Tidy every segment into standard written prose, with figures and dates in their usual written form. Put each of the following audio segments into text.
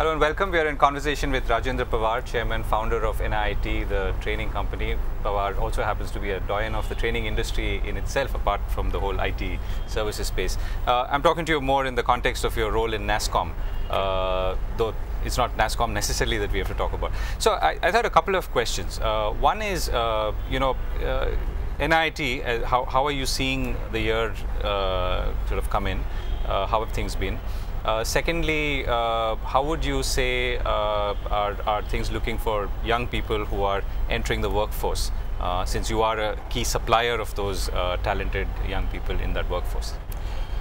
Hello and welcome. We are in conversation with Rajendra Pawar, Chairman, Founder of NIIT, the training company. Pawar also happens to be a doyen of the training industry in itself, apart from the whole IT services space. I'm talking to you more in the context of your role in Nasscom, though it's not Nasscom necessarily that we have to talk about. So I had a couple of questions. One is, NIIT, how are you seeing the year sort of come in? How have things been? Secondly, how would you say are things looking for young people who are entering the workforce, since you are a key supplier of those talented young people in that workforce?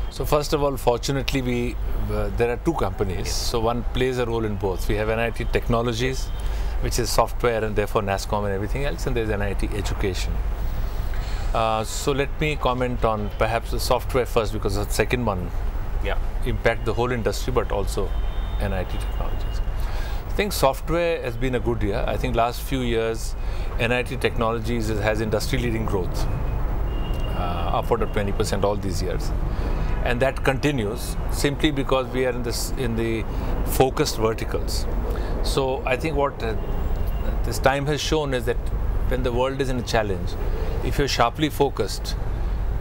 So first of all, fortunately, there are two companies. Yes. So one plays a role in both. We have NIIT Technologies, which is software and therefore Nasscom and everything else, and there's NIIT Education. So let me comment on perhaps the software first, because the second one impact the whole industry, but also NIIT Technologies. I think software has been a good year. I think last few years, NIIT Technologies has industry-leading growth, upward of 20% all these years, and that continues simply because we are in the focused verticals. So I think what this time has shown is that when the world is in a challenge, if you're sharply focused,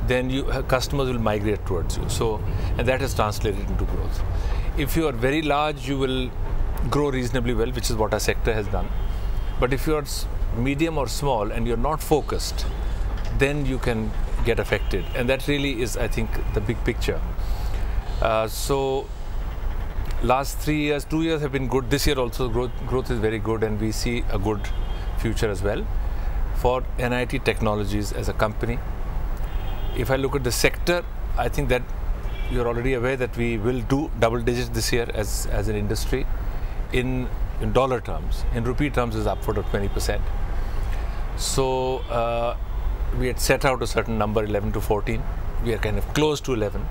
then customers will migrate towards you. So, and that has translated into growth. If you are very large, you will grow reasonably well, which is what our sector has done. But if you are medium or small and you're not focused, then you can get affected. And that really is, I think, the big picture. So, last 3 years, 2 years have been good. This year also growth is very good, and we see a good future as well for NIIT Technologies as a company. If I look at the sector, I think that you're already aware that we will do double digits this year as an industry in dollar terms. In rupee terms, is upward of 20%. So we had set out a certain number, 11 to 14. We are kind of close to 11.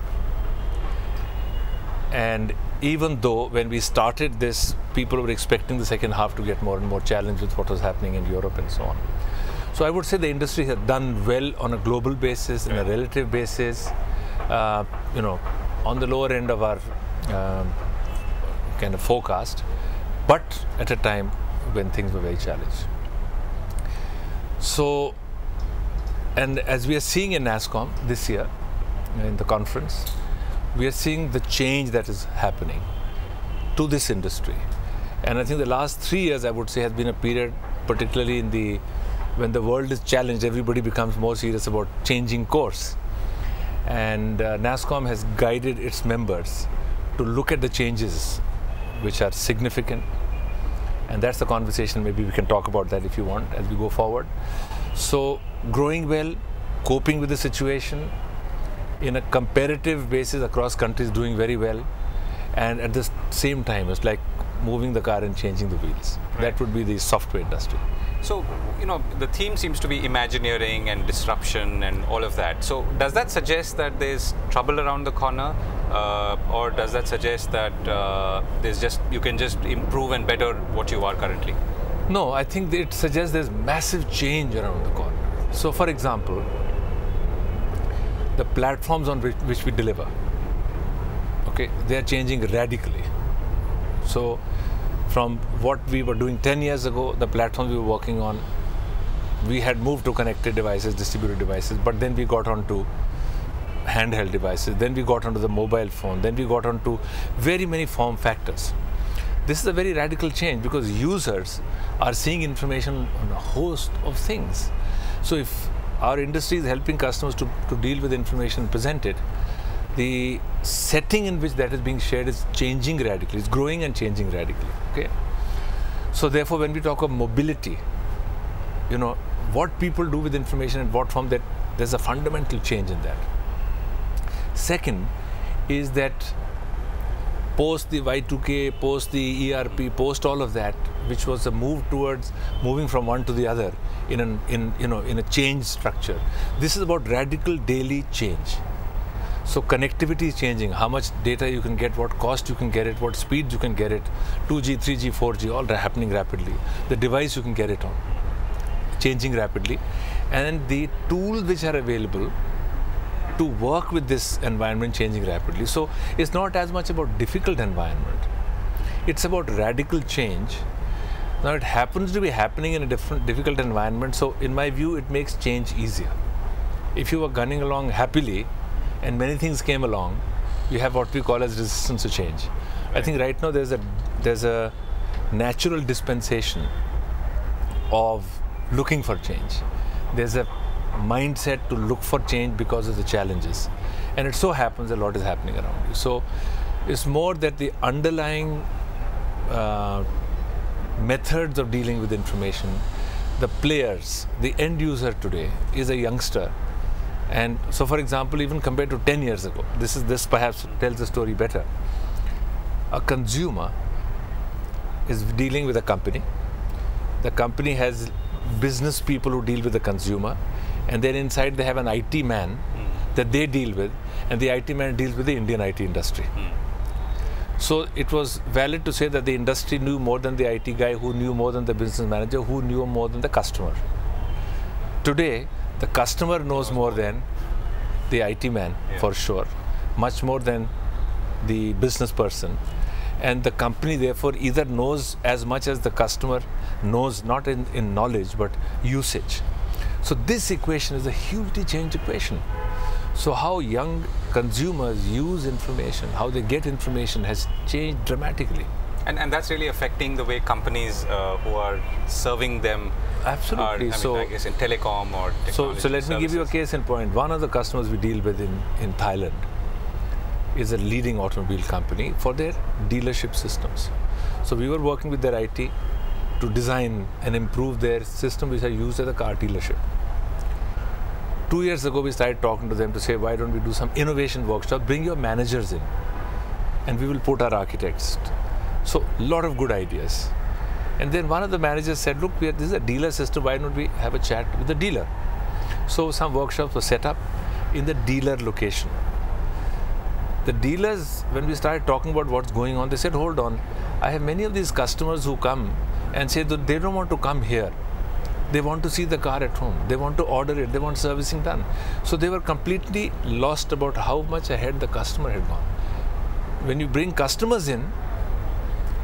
And even though when we started this, people were expecting the second half to get more and more challenged with what was happening in Europe and so on. So I would say the industry has done well on a global basis, on a relative basis, on the lower end of our kind of forecast, but at a time when things were very challenged. So, and as we are seeing in Nasscom this year, in the conference, we are seeing the change that is happening to this industry. And I think the last 3 years, I would say, has been a period, particularly when the world is challenged, everybody becomes more serious about changing course. And Nasscom has guided its members to look at the changes which are significant. And that's the conversation. Maybe we can talk about that if you want as we go forward. So growing well, coping with the situation in a comparative basis across countries, doing very well. And at the same time, it's like moving the car and changing the wheels. Right. That would be the software industry. So, the theme seems to be Imagineering and disruption and all of that. So, does that suggest that there's trouble around the corner? Or does that suggest that you can just improve and better what you are currently? No, I think it suggests there's massive change around the corner. So, for example, the platforms on which we deliver, they are changing radically. So, from what we were doing 10 years ago, the platforms we were working on, we had moved to connected devices, distributed devices, but then we got onto handheld devices, then we got onto the mobile phone, then we got onto very many form factors. This is a very radical change because users are seeing information on a host of things. So if our industry is helping customers to deal with information presented, the setting in which that is being shared is changing radically. It's growing and changing radically. Okay. So therefore, when we talk of mobility, what people do with information and what form, that there's a fundamental change in that. Second is that post the Y2K, post the ERP, post all of that, which was a move towards moving from one to the other in a change structure. This is about radical daily change. So connectivity is changing, how much data you can get, what cost you can get it, what speed you can get it, 2G, 3G, 4G, all happening rapidly. The device you can get it on, changing rapidly. And the tools which are available to work with this environment changing rapidly. So it's not as much about difficult environment. It's about radical change. Now it happens to be happening in a difficult environment, so in my view it makes change easier. If you were gunning along happily and many things came along, you have what we call as resistance to change. Right. I think right now there's a natural dispensation of looking for change. There's a mindset to look for change because of the challenges. And it so happens a lot is happening around you. So it's more that the underlying methods of dealing with information, the players, the end user today is a youngster. And so, for example, even compared to 10 years ago, this perhaps tells the story better. A consumer is dealing with a company. The company has business people who deal with the consumer, and then inside they have an IT man that they deal with, and the IT man deals with the Indian IT industry. So it was valid to say that the industry knew more than the IT guy, who knew more than the business manager, who knew more than the customer. Today, the customer knows more than the IT man, for sure, much more than the business person. And the company therefore either knows as much as the customer knows, not in knowledge, but usage. So this equation is a hugely changed equation. So how young consumers use information, how they get information has changed dramatically. And that's really affecting the way companies who are serving them. Absolutely. I guess in telecom or technology. So let me give you a case in point. One of the customers we deal with in Thailand is a leading automobile company for their dealership systems. So we were working with their IT to design and improve their system which are used at a car dealership. 2 years ago, we started talking to them to say, why don't we do some innovation workshop, bring your managers in, and we will put our architects. So a lot of good ideas. And then one of the managers said, look, this is a dealer system, why don't we have a chat with the dealer? So some workshops were set up in the dealer location. The dealers, when we started talking about what's going on, they said, hold on, I have many of these customers who come and say that they don't want to come here. They want to see the car at home. They want to order it. They want servicing done. So they were completely lost about how much ahead the customer had gone. When you bring customers in,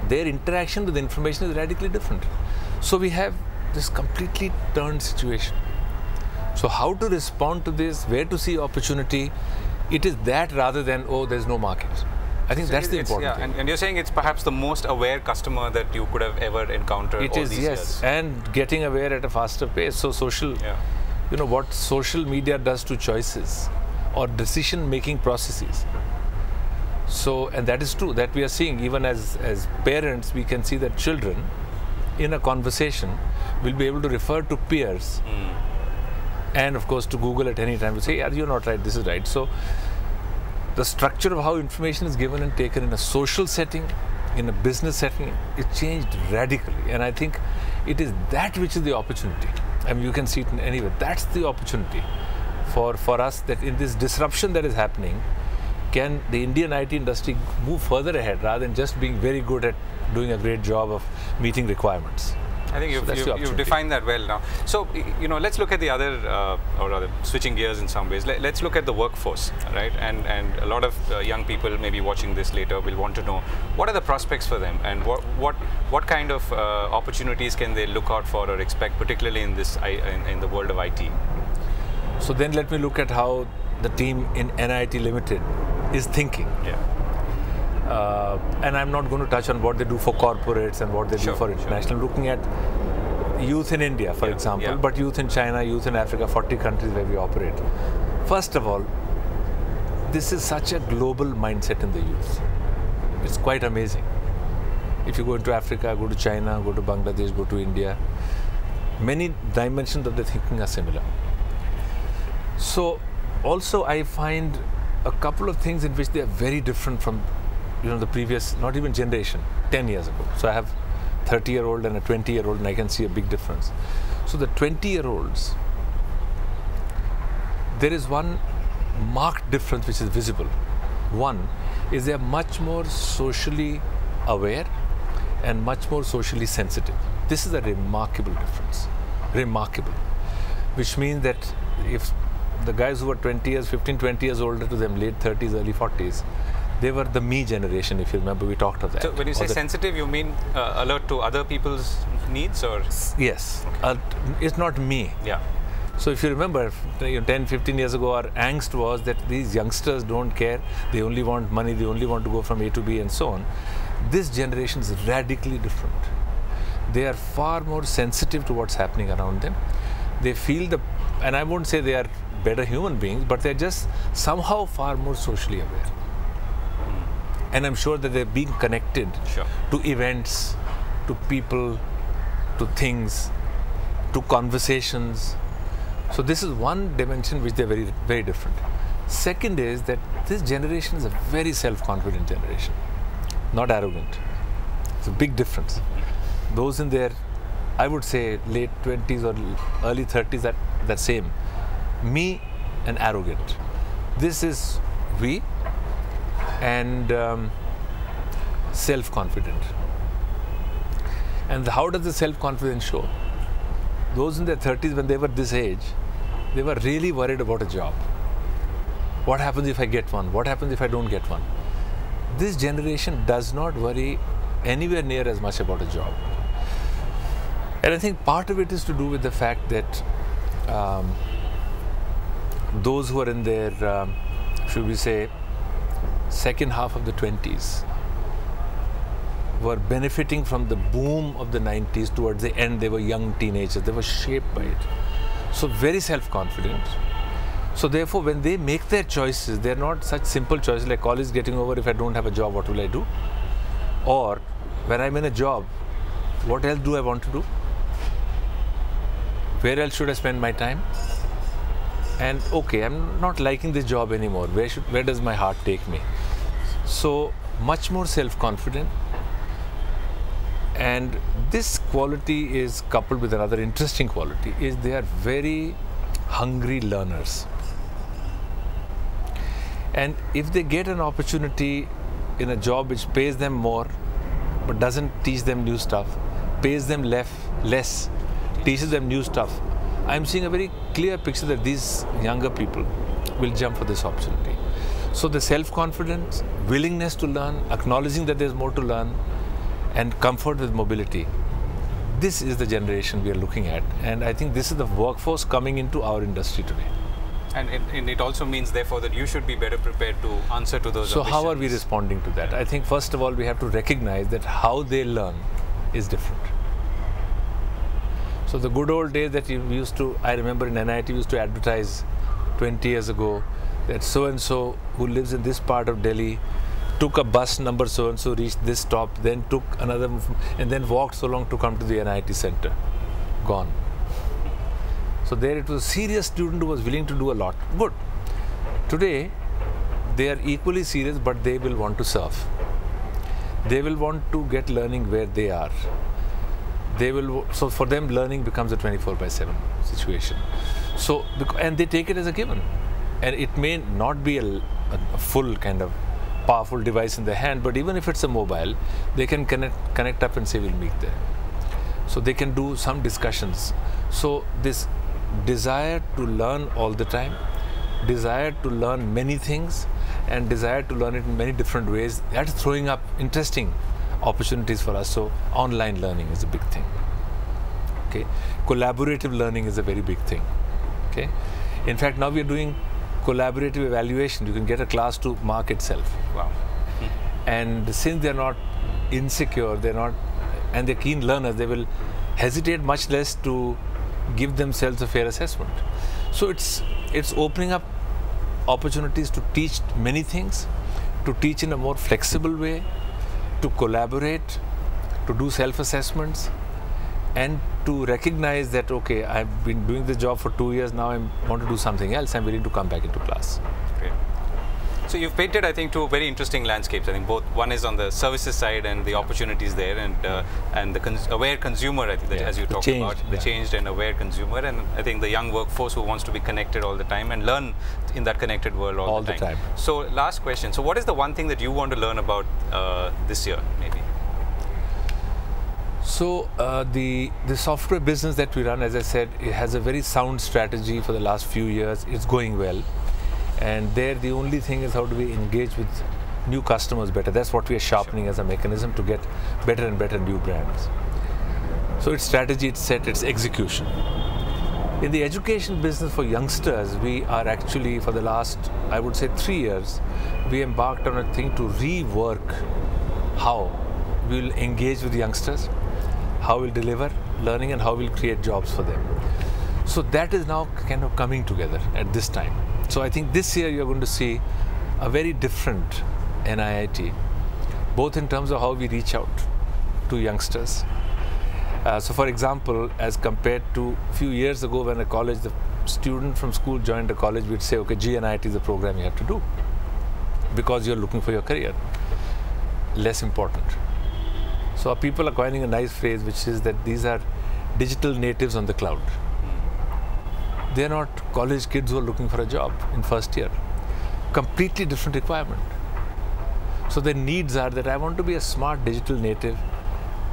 their interaction with the information is radically different. So we have this completely turned situation. So how to respond to this, where to see opportunity, it is that rather than, oh, there's no market. I think that's the important thing. And you're saying it's perhaps the most aware customer that you could have ever encountered all these years. And getting aware at a faster pace. So social, you know, what social media does to choices or decision-making processes. So, and that is true, that we are seeing even as parents, we can see that children in a conversation will be able to refer to peers and of course to Google at any time to say, yeah, you're not right, this is right. So the structure of how information is given and taken in a social setting, in a business setting, it changed radically. And I think it is that which is the opportunity. I mean, you can see it in anywhere. That's the opportunity for us, that in this disruption that is happening, can the Indian IT industry move further ahead rather than just being very good at doing a great job of meeting requirements? I think you've defined that well now. So, you know, let's look at the other, or rather switching gears in some ways, let's look at the workforce, right? And a lot of young people maybe watching this later will want to know, what are the prospects for them, and what kind of opportunities can they look out for or expect, particularly in this in the world of IT? So then let me look at how the team in NIIT Limited is thinking. And I'm not going to touch on what they do for corporates and what they do for international. Looking at youth in India, for example, but youth in China, youth in Africa, 40 countries where we operate. First of all, this is such a global mindset in the youth. It's quite amazing. If you go into Africa, go to China, go to Bangladesh, go to India, many dimensions of the thinking are similar. So also I find a couple of things in which they are very different from, you know, the previous, not even generation, 10 years ago. So I have 30-year-old and a 20-year-old, and I can see a big difference. So the 20-year-olds, there is one marked difference which is visible. One is they are much more socially aware and much more socially sensitive. This is a remarkable difference. Remarkable. Which means that if the guys who are 15, 20 years older to them, late 30s, early 40s, They were the me generation, if you remember, we talked of that. So when you say sensitive, you mean alert to other people's needs, or? Yes, okay. It's not me. Yeah. So if you remember, 10, 15 years ago, our angst was that these youngsters don't care, they only want money, they only want to go from A to B and so on. This generation is radically different. They are far more sensitive to what's happening around them. They feel and I won't say they are better human beings, but they're just somehow far more socially aware. And I'm sure that they're being connected to events, to people, to things, to conversations. So this is one dimension which they're very, very different. Second is that this generation is a very self-confident generation, not arrogant. It's a big difference. Those in their, I would say, late 20s or early 30s, that same. Me and arrogant. This is we and self-confident. And how does the self-confidence show? Those in their 30s, when they were this age, they were really worried about a job. What happens if I get one? What happens if I don't get one? This generation does not worry anywhere near as much about a job. And I think part of it is to do with the fact that those who are in their, should we say, second half of the 20s were benefiting from the boom of the 90s. Towards the end, they were young teenagers. They were shaped by it. So very self-confident. So therefore, when they make their choices, they're not such simple choices like college getting over, if I don't have a job, what will I do? Or when I'm in a job, what else do I want to do? Where else should I spend my time? And okay, I'm not liking this job anymore. Where does my heart take me? So much more self-confident. And this quality is coupled with another interesting quality, is they are very hungry learners. And if they get an opportunity in a job which pays them more, but doesn't teach them new stuff, pays them less, teaches them new stuff, I'm seeing a very clear picture that these younger people will jump for this opportunity. So the self-confidence, willingness to learn, acknowledging that there's more to learn, and comfort with mobility. This is the generation we are looking at, and I think this is the workforce coming into our industry today. And it also means, therefore, that you should be better prepared to answer to those So ambitions. how are we responding to that? I think first of all, we have to recognize that how they learn is different. So the good old days that we used to, I remember in NIIT, we used to advertise 20 years ago that so-and-so who lives in this part of Delhi took a bus number so-and-so, reached this stop, then took another, and then walked so long to come to the NIIT center. Gone. So there it was a serious student who was willing to do a lot. Good. Today, they are equally serious, but they will want to serve. They will want to get learning where they are. So for them, learning becomes a 24/7 situation. So, and they take it as a given. And it may not be a full kind of powerful device in their hand, but even if it's a mobile, they can connect up and say, we'll meet there. So they can do some discussions. So this desire to learn all the time, desire to learn many things, and desire to learn it in many different ways, that's throwing up interesting opportunities for us. So online learning is a big thing. Okay, collaborative learning is a very big thing. Okay, in fact, now we are doing collaborative evaluation. You can get a class to mark itself. Wow. And since they're not insecure, and they're keen learners, they will hesitate much less to give themselves a fair assessment. So it's opening up opportunities to teach many things, to teach in a more flexible way, to collaborate, to do self-assessments, and to recognize that, okay, I've been doing this job for 2 years, now I want to do something else, I'm willing to come back into class. Great. So you've painted, I think, two very interesting landscapes. I think both, one is on the services side and the opportunities there, and the aware consumer, I think, that, as you talked about, the changed and aware consumer, and I think the young workforce who wants to be connected all the time and learn in that connected world all the time. So last question, so what is the one thing that you want to learn about this year, maybe? So the software business that we run, as I said, it has a very sound strategy for the last few years. It's going well. And there the only thing is how do we engage with new customers better. That's what we are sharpening as a mechanism to get better and better new brands. So it's strategy, it's set, it's execution. In the education business for youngsters, we are actually, for the last, I would say 3 years, we embarked on a thing to rework how we will engage with youngsters, how we'll deliver learning, and how we'll create jobs for them. So that is now kind of coming together at this time. So I think this year you're going to see a very different NIIT, both in terms of how we reach out to youngsters. So for example, as compared to a few years ago when the student from school joined a college, we'd say, okay, GNIIT is the program you have to do because you're looking for your career. Less important. So people are coining a nice phrase, which is that these are digital natives on the cloud. They're not college kids who are looking for a job in first year. Completely different requirement. So their needs are that I want to be a smart digital native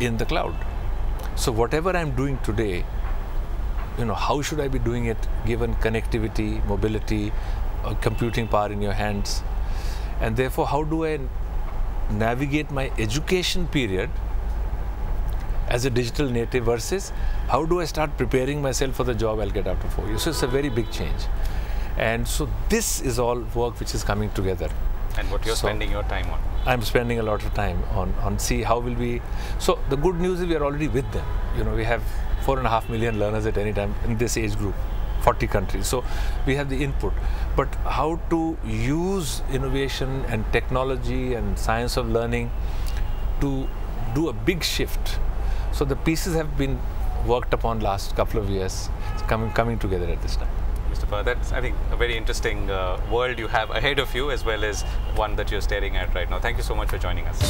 in the cloud. So whatever I'm doing today, how should I be doing it given connectivity, mobility, computing power in your hands? And therefore, how do I navigate my education period as a digital native versus how do I start preparing myself for the job I'll get after 4 years? So it's a very big change. And so this is all work which is coming together. And what you're spending your time on? I'm spending a lot of time on see how will we. So the good news is we are already with them. We have 4.5 million learners at any time in this age group, 40 countries. So we have the input. But how to use innovation and technology and science of learning to do a big shift. So the pieces have been worked upon last couple of years. It's coming together at this time. Mr. Pawar, that's, I think, a very interesting world you have ahead of you, as well as one that you're staring at right now. Thank you so much for joining us.